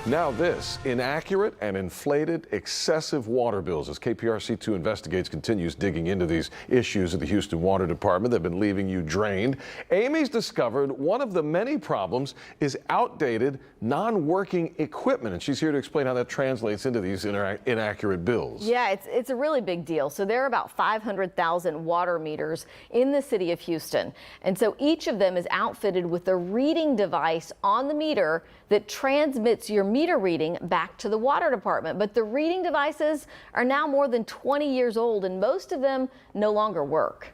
Now this, inaccurate and inflated excessive water bills. As KPRC2 Investigates continues digging into these issues of the Houston Water Department that have been leaving you drained, Amy's discovered one of the many problems is outdated, non-working equipment. And she's here to explain how that translates into these inaccurate bills. Yeah, it's a really big deal. So there are about 500,000 water meters in the city of Houston. And so each of them is outfitted with a reading device on the meter that transmits your meter reading back to the water department. But the reading devices are now more than 20 years old, and most of them no longer work.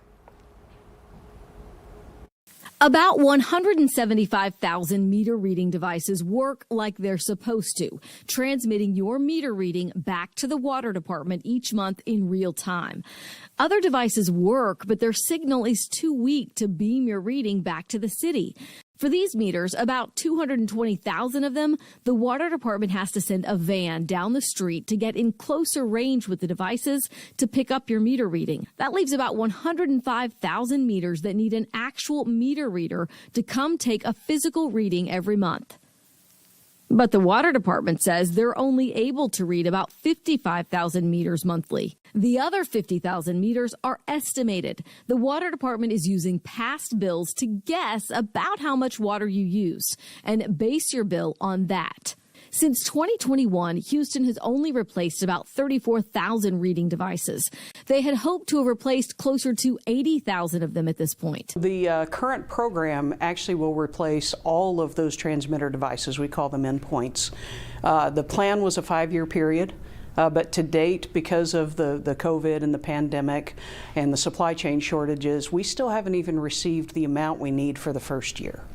About 175,000 meter reading devices work like they're supposed to, transmitting your meter reading back to the water department each month in real time. Other devices work, but their signal is too weak to beam your reading back to the city. For these meters, about 220,000 of them, the water department has to send a van down the street to get in closer range with the devices to pick up your meter reading. That leaves about 105,000 meters that need an actual meter reader to come take a physical reading every month. But the water department says they're only able to read about 55,000 meters monthly. The other 50,000 meters are estimated. The water department is using past bills to guess about how much water you use and base your bill on that. Since 2021, Houston has only replaced about 34,000 reading devices. They had hoped to have replaced closer to 80,000 of them at this point. The current program actually will replace all of those transmitter devices. We call them endpoints. The plan was a 5-year period. But to date, because of the COVID and the pandemic and the supply chain shortages, we still haven't even received the amount we need for the first year.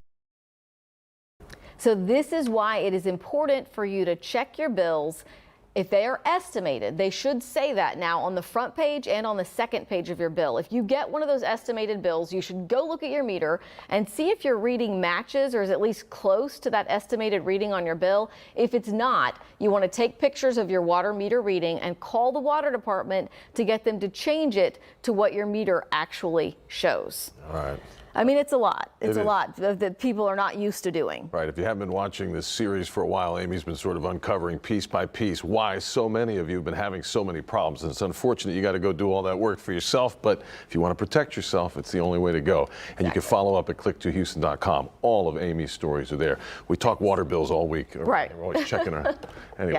So this is why it is important for you to check your bills. If they are estimated, they should say that now on the front page and on the second page of your bill. If you get one of those estimated bills, you should go look at your meter and see if your reading matches or is at least close to that estimated reading on your bill. If it's not, you want to take pictures of your water meter reading and call the water department to get them to change it to what your meter actually shows. All right. I mean, it's a lot. It's a lot that people are not used to doing. Right. If you haven't been watching this series for a while, Amy's been sort of uncovering piece by piece why so many of you have been having so many problems. And it's unfortunate you got to go do all that work for yourself. But if you want to protect yourself, it's the only way to go. And exactly. You can follow up at click2houston.com. All of Amy's stories are there. We talk water bills all week. Right. We're always checking our. Anyway. Yeah.